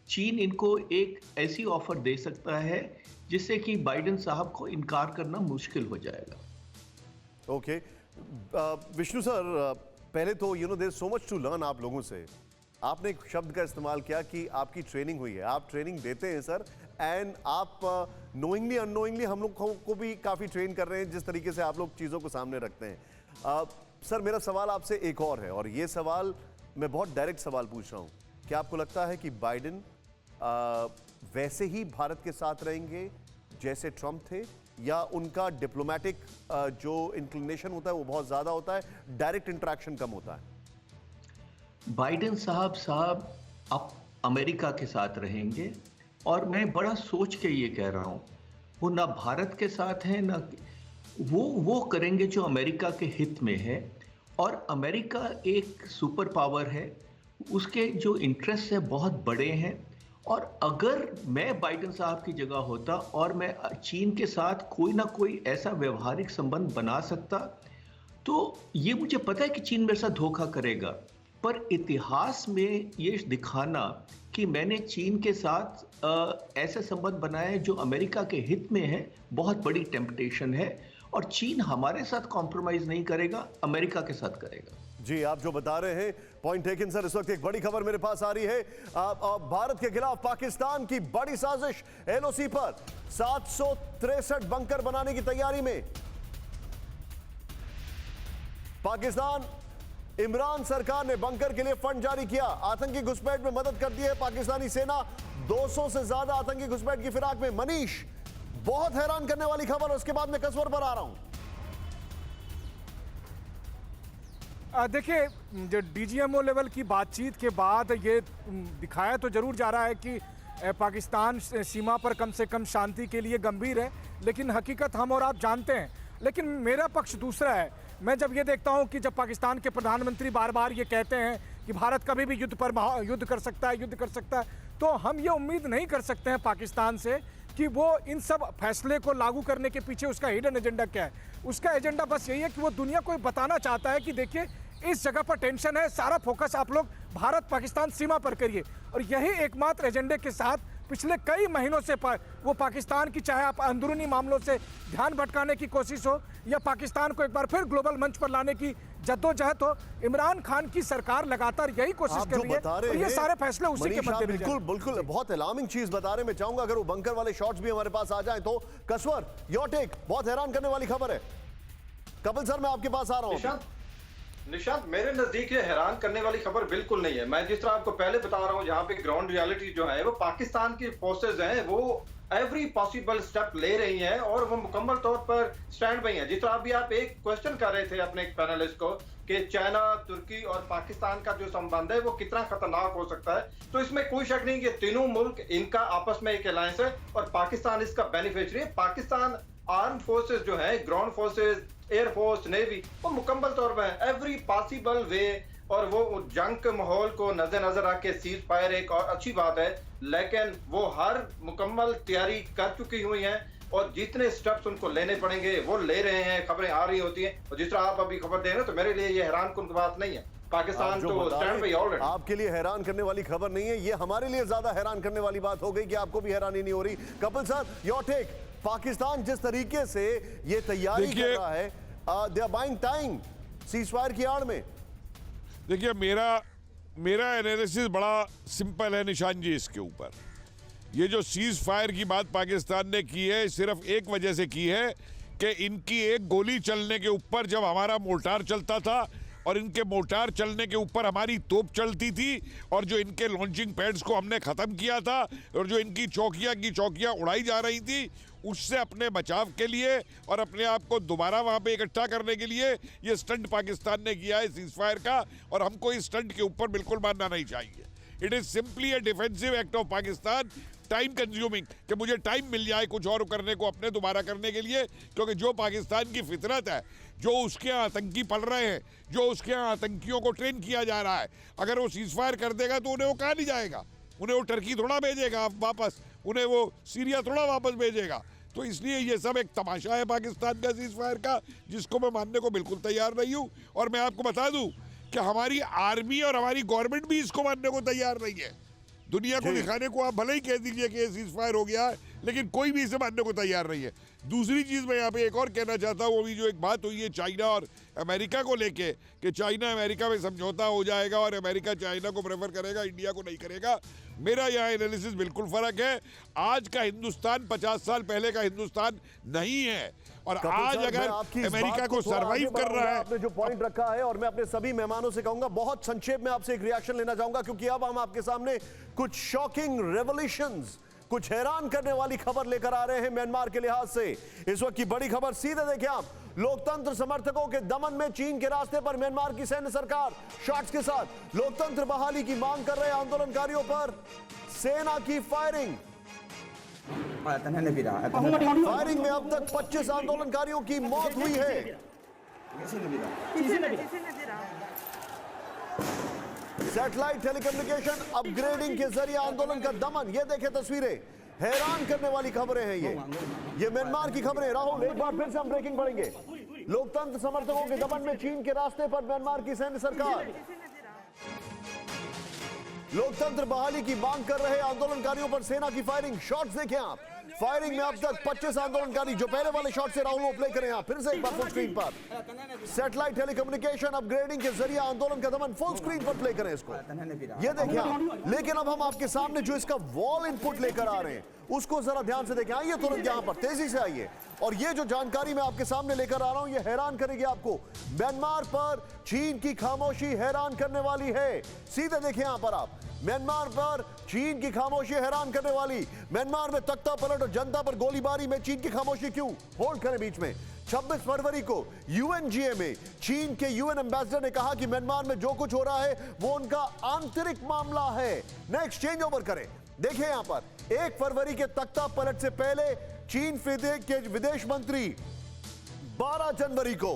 चीन इनको एक ऐसी ऑफर दे सकता है जिससे कि बाइडेन साहब को इनकार करना मुश्किल हो जाएगा। ओके विष्णु सर, पहले तो there so much to learn आप लोगों से। आपने एक शब्द का इस्तेमाल किया कि आपकी ट्रेनिंग हुई है, आप ट्रेनिंग देते हैं सर, एंड आप नोइंगली अननोइंगली हम लोग को भी काफ़ी ट्रेन कर रहे हैं जिस तरीके से आप लोग चीज़ों को सामने रखते हैं। सर, मेरा सवाल आपसे एक और है और ये सवाल मैं बहुत डायरेक्ट सवाल पूछ रहा हूँ। क्या आपको लगता है कि बाइडेन वैसे ही भारत के साथ रहेंगे जैसे ट्रंप थे, या उनका डिप्लोमेटिक जो इंक्लिनेशन होता है वो बहुत ज़्यादा होता है, डायरेक्ट इंटरेक्शन कम होता है? बाइडेन साहब अब अमेरिका के साथ रहेंगे और मैं बड़ा सोच के ये कह रहा हूँ, वो ना भारत के साथ हैं ना वो करेंगे जो अमेरिका के हित में है। और अमेरिका एक सुपर पावर है, उसके जो इंटरेस्ट है बहुत बड़े हैं। और अगर मैं बाइडेन साहब की जगह होता और मैं चीन के साथ कोई ना कोई ऐसा व्यवहारिक संबंध बना सकता, तो ये मुझे पता है कि चीन मेरे साथ धोखा करेगा, पर इतिहास में ये दिखाना कि मैंने चीन के साथ ऐसे संबंध बनाए जो अमेरिका के हित में है, बहुत बड़ी टेम्पटेशन है। और चीन हमारे साथ कॉम्प्रोमाइज नहीं करेगा, अमेरिका के साथ करेगा। जी, आप जो बता रहे हैं पॉइंट टेकन सर। इस वक्त एक बड़ी खबर मेरे पास आ रही है। भारत के खिलाफ पाकिस्तान की बड़ी साजिश, एलओसी पर 763 बंकर बनाने की तैयारी में। पाकिस्तान, इमरान सरकार ने बंकर के लिए फंड जारी किया, आतंकी घुसपैठ में मदद करती है पाकिस्तानी सेना। 200 से ज्यादा आतंकी घुसपैठ की फिराक में। मनीष, बहुत हैरान करने वाली खबर, उसके बाद मैं कसवर पर आ रहा हूं। देखिए, जो डीजीएमओ लेवल की बातचीत के बाद ये दिखाया तो जरूर जा रहा है कि पाकिस्तान सीमा पर कम से कम शांति के लिए गंभीर है, लेकिन हकीकत हम और आप जानते हैं। लेकिन मेरा पक्ष दूसरा है। मैं जब ये देखता हूं कि जब पाकिस्तान के प्रधानमंत्री बार बार ये कहते हैं कि भारत कभी भी युद्ध कर सकता है, तो हम ये उम्मीद नहीं कर सकते हैं पाकिस्तान से कि वो इन सब फैसले को लागू करने के पीछे उसका हिडन एजेंडा क्या है। उसका एजेंडा बस यही है कि वो दुनिया को बताना चाहता है कि देखिए, इस जगह पर टेंशन है, सारा फोकस आप लोग भारत पाकिस्तान सीमा पर करिए। और यही एकमात्र एजेंडे के साथ पिछले कई महीनों से वो पाकिस्तान की, चाहे आप अंदरूनी मामलों से ध्यान भटकाने की कोशिश हो या पाकिस्तान को एक बार फिर ग्लोबल मंच पर लाने की जद्दोजहद हो, इमरान खान की सरकार लगातार यही कोशिश कर रही है। और ये सारे फैसले उसी के मद्देनजर। बिल्कुल बहुत अलार्मिंग चीज बता रहे हैं। मैं चाहूंगा अगर वो बंकर वाले शॉट्स भी हमारे पास आ जाएं तो। कसवर, योर टेक। बहुत हैरान करने वाली खबर है। कपिल सर, मैं आपके पास आ रहा हूं। निशांत, मेरे नजदीक ये हैरान करने वाली खबर बिल्कुल नहीं है। मैं जिस तरह आपको पहले बता रहा हूं, जहां पे ग्राउंड रियलिटी जो है वो पाकिस्तान की फोर्सेज हैं, वो एवरी पॉसिबल स्टेप ले रही हैं और वो मुकम्मल तौर पर स्टैंड बाई हैं। जिस तरह अभी आप एक क्वेश्चन कर रहे थे अपने एक पैनलिस्ट को कि चाइना, तुर्की और पाकिस्तान का जो संबंध है वो कितना खतरनाक हो सकता है, तो इसमें कोई शक नहीं कि तीनों मुल्क, इनका आपस में एक अलायंस है और पाकिस्तान इसका बेनिफिशियरी है। पाकिस्तान आर्म फोर्सेज जो है, ग्राउंड फोर्सेज, एयरफोर्स, नेवी, वो मुकम्मल तौर पर एवरी पॉसिबल वे, और वो जंग के माहौल को नजर रख के सीज फायर एक और अच्छी बात है, लेकिन वो हर मुकम्मल तैयारी कर चुकी हुई हैं। और जितने स्टेप्स उनको लेने पड़ेंगे वो ले रहे हैं, खबरें आ रही होती हैं। और जिस तरह आप अभी खबर दे रहे हैं तो मेरे लिए ये हैरान कुन बात नहीं है। पाकिस्तान तो स्टैंड पे ऑलरेडी। आपके लिए हैरान करने वाली खबर नहीं है, ये हमारे लिए ज्यादा हैरान करने वाली बात हो गई कि आपको भी हैरानी नहीं हो रही। Kapil sir, your take. Pakistan जिस तरीके से ये तैयारी कर रहा है, they are buying time ceasefire की आड़ में। देखिए, मेरा एनालिसिस बड़ा सिंपल है निशान जी। इसके ऊपर ये जो सीज फायर की बात पाकिस्तान ने की है, सिर्फ एक वजह से की है कि इनकी एक गोली चलने के ऊपर जब हमारा मोर्टार चलता था और इनके मोर्टार चलने के ऊपर हमारी तोप चलती थी, और जो इनके लॉन्चिंग पैड्स को हमने ख़त्म किया था, और जो इनकी चौकियां उड़ाई जा रही थी, उससे अपने बचाव के लिए और अपने आप को दोबारा वहां पे इकट्ठा करने के लिए ये स्टंट पाकिस्तान ने किया है सीजफायर का। और हमको इस स्टंट के ऊपर बिल्कुल मानना नहीं चाहिए। It is simply a defensive act of Pakistan, time consuming, कि मुझे टाइम मिल जाए कुछ और करने को, अपने दोबारा करने के लिए। क्योंकि जो पाकिस्तान की फितरत है, जो उसके यहाँ आतंकी पल रहे हैं, जो उसके यहाँ आतंकियों को ट्रेन किया जा रहा है, अगर वो सीजफायर कर देगा तो उन्हें वो कहाँ नहीं जाएगा? उन्हें वो टर्की थोड़ा भेजेगा वापस, उन्हें वो सीरिया थोड़ा वापस भेजेगा। तो इसलिए ये सब एक तमाशा है पाकिस्तान का सीजफायर का, जिसको मैं मानने को बिल्कुल तैयार नहीं हूँ। और मैं आपको बता दूं कि हमारी आर्मी और हमारी गवर्नमेंट भी इसको मानने को तैयार नहीं है। दुनिया को दिखाने को आप भले ही कह दीजिए कि सीजफायर हो गया है, लेकिन कोई भी इसे मानने को तैयार नहीं है। दूसरी चीज़ मैं यहाँ पे एक और कहना चाहता हूँ, वो भी जो एक बात हुई है चाइना और अमेरिका को लेके, कि चाइना अमेरिका में समझौता हो जाएगा और अमेरिका चाइना को प्रेफर करेगा, इंडिया को नहीं करेगा। मेरा यहाँ एनालिसिस बिल्कुल फ़र्क है। आज का हिंदुस्तान 50 साल पहले का हिंदुस्तान नहीं है। और आज अगर अमेरिका को सरवाइव कर रहा है, आपने जो पॉइंट रखा है, और मैं अपने सभी मेहमानों से कहूंगा बहुत संक्षेप में आपसे एक रिएक्शन लेना चाहूंगा, क्योंकि अब हम आपके सामने कुछ शॉकिंग रेवोल्यूशंस, कुछ हैरान करने वाली खबर लेकर आ रहे हैं म्यांमार के लिहाज से। इस वक्त की बड़ी खबर सीधे देखें आप, लोकतंत्र समर्थकों के दमन में चीन के रास्ते पर म्यांमार की सैन्य सरकार। शॉट्स के साथ लोकतंत्र बहाली की मांग कर रहे आंदोलनकारियों पर सेना की फायरिंग। फायरिंग में अब तक 25 आंदोलनकारियों की मौत हुई है। सैटेलाइट टेलीकम्युनिकेशन अपग्रेडिंग के जरिए आंदोलन का दमन। ये देखें तस्वीरें, हैरान करने वाली खबरें हैं ये म्यांमार की खबरें। राहुल, एक बार फिर से हम ब्रेकिंग पढ़ेंगे। लोकतंत्र समर्थकों के दमन में चीन के रास्ते पर म्यांमार की सैन्य सरकार। लोकतंत्र बहाली की मांग कर रहे आंदोलनकारियों पर सेना की फायरिंग। शॉट्स देखें आप, फायरिंग में अब तक 25 आंदोलनकारी। जो पहले वाले शॉट से राहुल वो प्ले करें आप फिर से एक बार फुल स्क्रीन पर। सैटेलाइट टेलीकम्युनिकेशन अपग्रेडिंग के जरिए आंदोलन का दमन, फुल स्क्रीन पर प्ले करें इसको, ये देखें आप। लेकिन अब हम आपके सामने जो इसका वॉल इनपुट लेकर आ रहे हैं उसको जरा ध्यान से देखें। आइए तुरंत यहां पर तेजी से आइए, और ये जो जानकारी मैं आपके सामने लेकर आ रहा हूं ये हैरान करेगी आपको। म्यांमार पर चीन की खामोशी हैरान करने वाली है। सीधे देखें यहां पर आप, म्यांमार पर चीन की खामोशी हैरान करने वाली। म्यांमार में तख्ता पलट और जनता पर गोलीबारी में चीन की खामोशी क्यों? होल्ड करें बीच में। 26 फरवरी को यूएनजीए में चीन के यूएन एम्बेसडर ने कहा कि म्यांमार में जो कुछ हो रहा है वो उनका आंतरिक मामला है, न एक्सचेंज ओवर करें। देखिए यहां पर 1 फरवरी के तख्ता पलट से पहले चीन के विदेश मंत्री 12 जनवरी को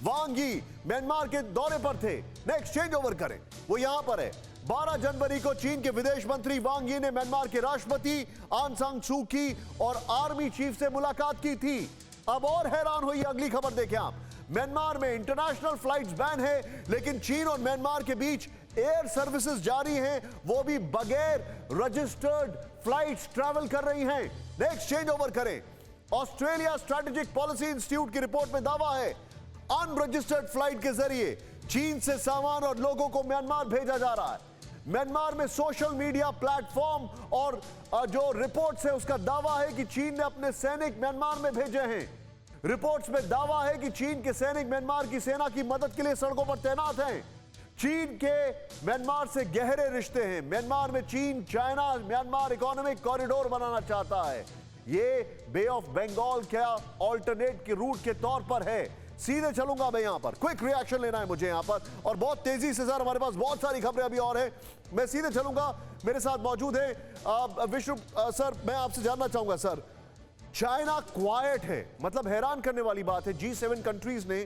वांग यी म्यांमार के दौरे पर थे, न एक्सचेंज ओवर करें। वो यहां पर है। 12 जनवरी को चीन के विदेश मंत्री वांग यी ने म्यांमार के राष्ट्रपति आंग सान सू की और आर्मी चीफ से मुलाकात की थी। अब और हैरान हुई अगली खबर देखें आप, म्यांमार में इंटरनेशनल फ्लाइट्स बैन है, लेकिन चीन और म्यांमार के बीच एयर सर्विसेज जारी हैं, वो भी बगैर रजिस्टर्ड फ्लाइट्स ट्रैवल कर रही हैं। नेक्स्ट चेंज ओवर करें। ऑस्ट्रेलिया स्ट्रेटेजिक पॉलिसी इंस्टीट्यूट की रिपोर्ट में दावा है अनरजिस्टर्ड फ्लाइट के जरिए चीन से सामान और लोगों को म्यांमार भेजा जा रहा है। म्यांमार में सोशल मीडिया प्लेटफॉर्म और जो रिपोर्ट्स है उसका दावा है कि चीन ने अपने सैनिक म्यांमार में भेजे हैं। रिपोर्ट्स में दावा है कि चीन के सैनिक म्यांमार की सेना की मदद के लिए सड़कों पर तैनात हैं। चीन के म्यांमार से गहरे रिश्ते हैं। म्यांमार में चीन चाइना म्यांमार इकोनॉमिक कॉरिडोर बनाना चाहता है। ये बे ऑफ बंगाल का ऑल्टरनेट के रूट के तौर पर है। सीधे चलूंगा मैं यहां पर, क्विक रिएक्शन लेना है मुझे यहां पर, और बहुत तेजी से सर हमारे पास बहुत सारी खबरें अभी और है। मैं सीधे चलूंगा, मेरे साथ मौजूद है विष्णु सर। मैं आपसे जानना चाहूंगा सर, चाइना क्वाइट है, मतलब हैरान करने वाली बात है, G7 कंट्रीज ने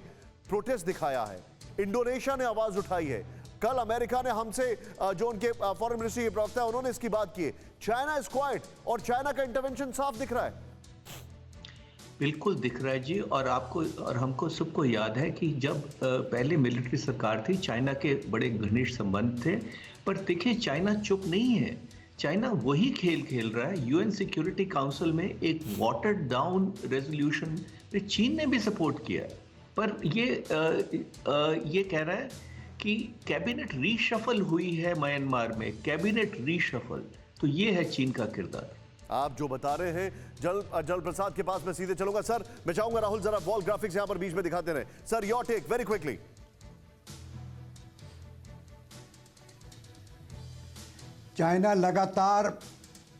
प्रोटेस्ट दिखाया है, इंडोनेशिया ने आवाज उठाई है, कल अमेरिका ने हमसे जो उनके फॉरेन मिनिस्ट्री के प्रवक्ता है उन्होंने इसकी बात की है। चाइना इज क्वाइट और चाइना का इंटरवेंशन साफ दिख रहा है। बिल्कुल दिख रहा है जी। और आपको और हमको सबको याद है कि जब पहले मिलिट्री सरकार थी, चाइना के बड़े घनिष्ठ संबंध थे, पर देखिए चाइना चुप नहीं है। चाइना वही खेल खेल रहा है। यूएन सिक्योरिटी काउंसिल में एक वाटर्ड डाउन रेजोल्यूशन पे चीन ने भी सपोर्ट किया है, पर ये कह रहा है कि कैबिनेट रीशफल हुई है म्यांमार में, कैबिनेट रीशफल। तो ये है चीन का किरदार। आप जो बता रहे हैं, जल प्रसाद के पास मैं सीधे चलूंगा। सर मैं चाहूंगा राहुल जरा वॉल ग्राफिक्स यहां पर बीच में दिखाते रहे। Sir your take very quickly. China लगातार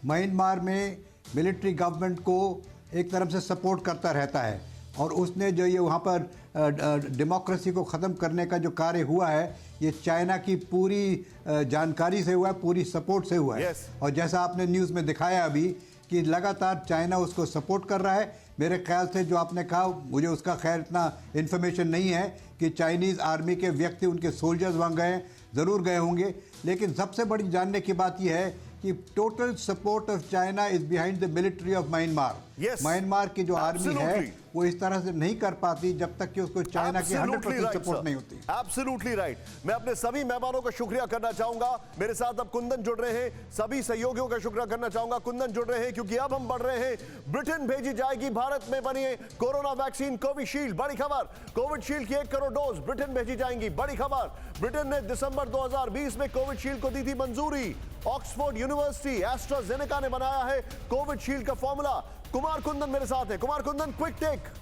म्यांमार में मिलिट्री गवर्नमेंट को एक तरफ से सपोर्ट करता रहता है, और उसने जो ये वहाँ पर डेमोक्रेसी को ख़त्म करने का जो कार्य हुआ है, ये चाइना की पूरी जानकारी से हुआ है, पूरी सपोर्ट से हुआ है। और जैसा आपने न्यूज़ में दिखाया अभी कि लगातार चाइना उसको सपोर्ट कर रहा है। मेरे ख्याल से जो आपने कहा, मुझे उसका खैर इतना इन्फॉर्मेशन नहीं है कि चाइनीज़ आर्मी के व्यक्ति, उनके सोल्जर्स वहाँ गए, ज़रूर गए होंगे, लेकिन सबसे बड़ी जानने की बात यह है कि total support of China is behind the military of Myanmar. Myanmar की जो आर्मी है वो इस तरह से नहीं कर पाती जब तक कि उसको चाइना की 100% सपोर्ट नहीं होती। Absolutely right. मैं अपने सभी मेहमानों का शुक्रिया करना चाहूंगा। मेरे साथ अब कुंदन जुड़ रहे हैं, सभी सहयोगियों का शुक्रिया करना चाहूंगा। कुंदन जुड़ रहे हैं क्योंकि अब हम बढ़ रहे हैं। ब्रिटेन भेजी जाएगी भारत में बनी कोरोना वैक्सीन कोविशील्ड। बड़ी खबर, कोविशील्ड की 1 करोड़ डोज ब्रिटेन भेजी जाएंगी। बड़ी खबर, ब्रिटेन ने दिसंबर 2020 में कोविशील्ड को दी थी मंजूरी। ऑक्सफोर्ड यूनिवर्सिटी एस्ट्राजेनेका ने बनाया है कोविशील्ड का फॉर्मूला। कुमार कुंदन मेरे साथ है। Kumar Kundan, quick take.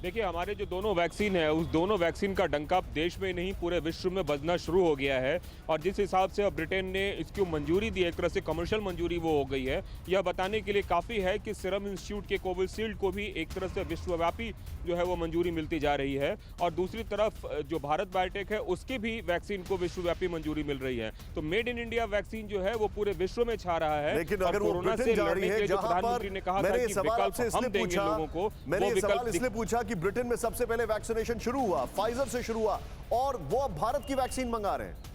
देखिए, हमारे जो दोनों वैक्सीन है, उस दोनों वैक्सीन का डंका देश में नहीं पूरे विश्व में बजना शुरू हो गया है। और जिस हिसाब से अब ब्रिटेन ने इसकी मंजूरी दी, एक तरह से कमर्शियल मंजूरी वो हो गई है, यह बताने के लिए काफ़ी है कि सीरम इंस्टीट्यूट के कोविशील्ड को भी एक तरह से विश्वव्यापी जो है वो मंजूरी मिलती जा रही है। और दूसरी तरफ जो भारत बायोटेक है, उसकी भी वैक्सीन को विश्वव्यापी मंजूरी मिल रही है। तो मेड इन इंडिया वैक्सीन जो है वो पूरे विश्व में छा रहा है। लेकिन अगर कोरोना से लड़ने के लिए जो प्रधानमंत्री ने कहा था कि विकल्प हम देंगे लोगों को, मैंने ये सवाल इसलिए पूछा कि ब्रिटेन में सबसे पहले वैक्सीनेशन शुरू हुआ, फाइजर से शुरू हुआ, और वो अब भारत की वैक्सीन मंगा रहे हैं।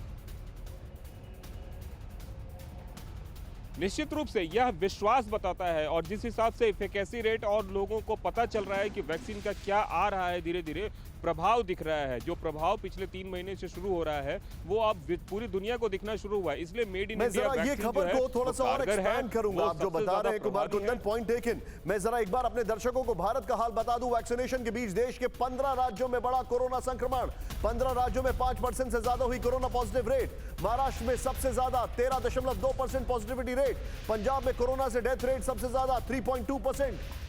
निश्चित रूप से यह विश्वास बताता है, और जिस हिसाब से इफिकेसी रेट और लोगों को पता चल रहा है कि वैक्सीन का क्या आ रहा है, धीरे धीरे प्रभाव दिख रहा है। जो प्रभाव पिछले 3 महीने से शुरू हो रहा है वो अब पूरी दुनिया को दिखना शुरू हुआ है। इसलिए मेड इन इंडिया वैक्सीन ये खबर को थोड़ा सा और एक्सपैंड करूंगा। आप जो बता रहे हैं कुमार कुंदन, पॉइंट टेकन। मैं जरा एक बार अपने दर्शकों को भारत का हाल बता दूं। वैक्सीनेशन के बीच देश के 15 राज्यों में बढ़ा कोरोना संक्रमण। 15 राज्यों में 5% से ज्यादा हुई कोरोना पॉजिटिव रेट। महाराष्ट्र में सबसे ज्यादा 13.2% पॉजिटिविटी रेट। पंजाब में कोरोना से डेथ रेट सबसे ज्यादा 3.2%।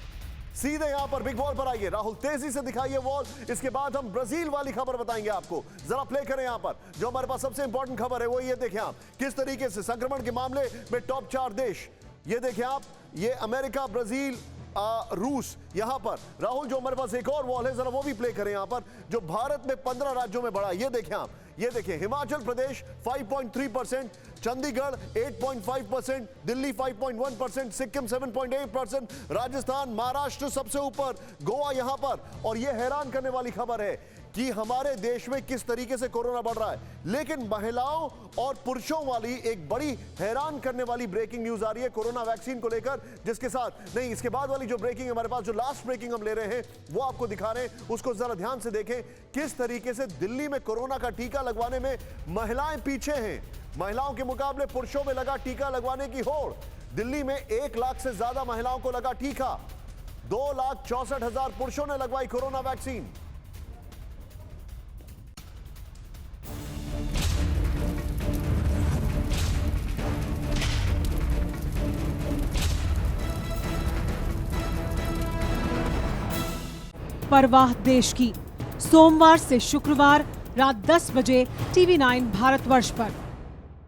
सीधे यहां पर बिग वॉल पर आइए। राहुल तेजी से दिखाइए वॉल, इसके बाद हम ब्राजील वाली खबर बताएंगे आपको। जरा प्ले करें यहां पर। जो हमारे पास सबसे इंपॉर्टेंट खबर है वो ये देखें आप, किस तरीके से संक्रमण के मामले में टॉप 4 देश। ये देखें आप, ये अमेरिका, ब्राजील, रूस। यहां पर राहुल जो हमारे पास एक और वॉल है, जरा वो भी प्ले करें यहां पर। जो भारत में 15 राज्यों में बढ़ा, ये देखें आप, ये देखिए हिमाचल प्रदेश 5.3%, चंडीगढ़ 8.5%, दिल्ली 5.1%, सिक्किम 7.8%, राजस्थान, महाराष्ट्र सबसे ऊपर, गोवा यहां पर। और यह हैरान करने वाली खबर है कि हमारे देश में किस तरीके से कोरोना बढ़ रहा है। लेकिन महिलाओं और पुरुषों वाली एक बड़ी हैरान करने वाली ब्रेकिंग न्यूज आ रही है कोरोना वैक्सीन को लेकर, जिसके साथ नहीं, इसके बाद वाली जो ब्रेकिंग हमारे पास, जो लास्ट ब्रेकिंग हम ले रहे हैं वो आपको दिखा रहे हैं। उसको जरा ध्यान से देखें किस तरीके से दिल्ली में कोरोना का टीका लगवाने में महिलाएं पीछे हैं। महिलाओं के मुकाबले पुरुषों में लगा टीका लगवाने की होड़। दिल्ली में 1 लाख से ज्यादा महिलाओं को लगा टीका। 2,64,000 पुरुषों ने लगवाई कोरोना वैक्सीन। परवाह देश की, सोमवार से शुक्रवार रात 10 बजे TV9 भारतवर्ष पर।